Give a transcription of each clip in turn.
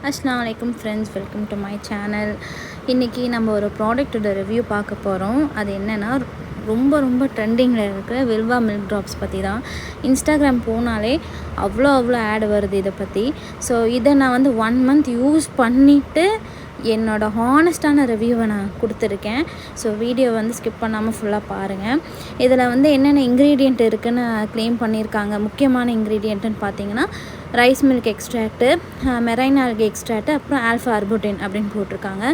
அஸ்ஸலாமு அலைக்கும் friends, welcome to my channel. இன்றைக்கி நம்ம ஒரு ப்ராடக்ட்டோட ரிவ்யூ பார்க்க போகிறோம். அது என்னென்னா, ரொம்ப ரொம்ப ட்ரெண்டிங்கில் இருக்கிற வில்வா மில்க் ட்ராப்ஸ் பற்றி தான். இன்ஸ்டாகிராம் போனாலே அவ்வளோ ஆட் வருது இதை பற்றி. ஸோ இதை நான் வந்து 1 மந்த் யூஸ் பண்ணிவிட்டு என்னோடய ஹானஸ்டான ரிவ்யூவை நான் கொடுத்துருக்கேன். ஸோ வீடியோ வந்து ஸ்கிப் பண்ணாமல் ஃபுல்லாக பாருங்கள். இதில் வந்து என்னென்ன இன்க்ரீடியண்ட் இருக்குதுன்னு க்ளைம் பண்ணியிருக்காங்க. முக்கியமான இன்க்ரீடியண்ட்டுன்னு பார்த்தீங்கன்னா, rice milk extract, marine algae extract, அப்புறம் ஆல்ஃபா அர்புட்டின் அப்படின்னு போட்டிருக்காங்க.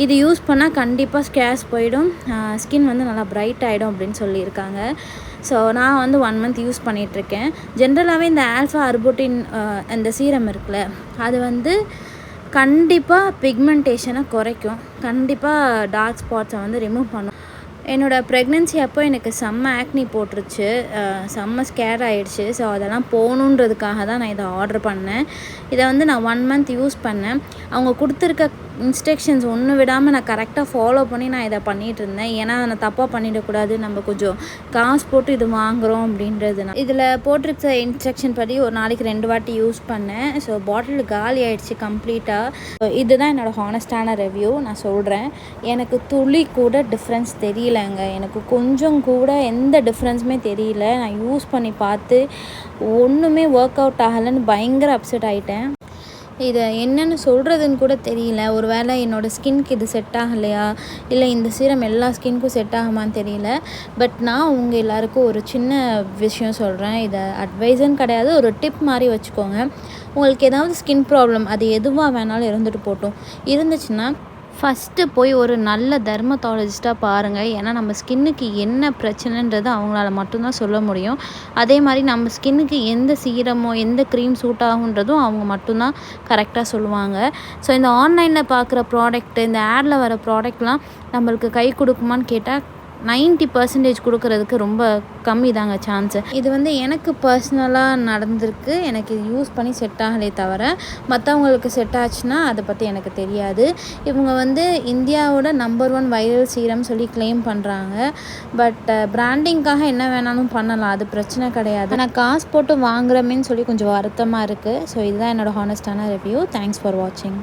இது யூஸ் பண்ணால் கண்டிப்பாக ஸ்கேர்ஸ் போயிடும், ஸ்கின் வந்து நல்லா பிரைட் ஆகிடும் அப்படின்னு சொல்லியிருக்காங்க. ஸோ நான் வந்து 1 மந்த் யூஸ் பண்ணிகிட்ருக்கேன். ஜென்ரலாகவே இந்த ஆல்ஃபா அர்புட்டின் இந்த சீரம் இருக்குல்ல, அது வந்து கண்டிப்பாக பிக்மெண்டேஷனை குறைக்கும், கண்டிப்பாக டார்க் ஸ்பாட்ஸை வந்து ரிமூவ் பண்ணும். என்னோடய ப்ரெக்னென்சி அப்போ எனக்கு செம்ம ஆக்னி போட்டுருச்சு, செம்ம ஸ்கேர் ஆகிடுச்சு. ஸோ அதெல்லாம் போகணுன்றதுக்காக தான் நான் இதை ஆர்டர் பண்ணேன். இதை வந்து நான் 1 மந்த் யூஸ் பண்ணேன். அவங்க கொடுத்துருக்க இன்ஸ்ட்ரக்ஷன்ஸ் ஒன்று விடாமல் நான் கரெக்டாக ஃபாலோ பண்ணி நான் இதை பண்ணிகிட்டு இருந்தேன். ஏன்னா நான் தப்பாக பண்ணிடக்கூடாது, நம்ம கொஞ்சம் காசு போட்டு இது வாங்குகிறோம் அப்படின்றது. இதில் போட்டிருக்க இன்ஸ்ட்ரக்ஷன் படி ஒரு நாளைக்கு 2 வாட்டி யூஸ் பண்ணேன். ஸோ பாட்டில் காலி ஆகிடுச்சு கம்ப்ளீட்டாக. இதுதான் என்னோடய ஹானஸ்டான ரிவ்யூ. நான் சொல்கிறேன், எனக்கு துளி கூட டிஃப்ரென்ஸ் தெரியலைங்க. எனக்கு கொஞ்சம் கூட எந்த டிஃப்ரென்ஸுமே தெரியல. நான் யூஸ் பண்ணி பார்த்து ஒன்றுமே ஒர்க் அவுட் ஆகலைன்னு பயங்கர அப்செட் ஆகிட்டேன். இதை என்னென்னு சொல்கிறதுன்னு கூட தெரியல. ஒரு வேளை என்னோடய ஸ்கின்க்கு இது செட் ஆகலையா, இல்லை இந்த சீரம் எல்லா ஸ்கின்க்கும் செட் ஆகுமான்னு தெரியல. பட் நான் உங்கள் எல்லாருக்கும் ஒரு சின்ன விஷயம் சொல்கிறேன். இதை அட்வைஸுன்னு கிடையாது, ஒரு டிப் மாதிரி வச்சுக்கோங்க. உங்களுக்கு ஏதாவது ஸ்கின் ப்ராப்ளம், அது எதுவாக வேணாலும் இருந்துட்டு போட்டும், இருந்துச்சுன்னா ஃபஸ்ட்டு போய் ஒரு நல்ல டெர்மட்டாலஜிஸ்ட்டாக பாருங்கள். ஏன்னா நம்ம ஸ்கின்னுக்கு என்ன பிரச்சனைன்றது அவங்களால மட்டும்தான் சொல்ல முடியும். அதே மாதிரி நம்ம ஸ்கின்னுக்கு எந்த சீரமோ எந்த க்ரீம் சூட் ஆகுன்றதும் அவங்க மட்டும்தான் கரெக்டாக சொல்லுவாங்க. ஸோ இந்த ஆன்லைனில் பார்க்குற ப்ராடக்ட்டு, இந்த ஆடில் வர ப்ராடக்ட்லாம் நம்மளுக்கு கை கொடுக்குமான்னு கேட்டால் 90% கொடுக்கறதுக்கு ரொம்ப கம்மி தாங்க சான்ஸு. இது வந்து எனக்கு பர்சனலாக நடந்திருக்கு. எனக்கு இது யூஸ் பண்ணி செட் ஆகலே தவிர மற்றவங்களுக்கு செட் ஆச்சுன்னா அதை பற்றி எனக்கு தெரியாது. இவங்க வந்து இந்தியாவோட நம்பர் 1 வைரல் சீரம் சொல்லி க்ளைம் பண்ணுறாங்க. பட் பிராண்டிங்காக என்ன வேணாலும் பண்ணலாம், அது பிரச்சனை கிடையாது. நான் காசு போட்டு வாங்குறமேன்னு சொல்லி கொஞ்சம் வருத்தமாக இருக்குது. ஸோ இதுதான் என்னோடய ஹானஸ்டான ரிவ்யூ. தேங்க்ஸ் ஃபார் வாட்சிங்.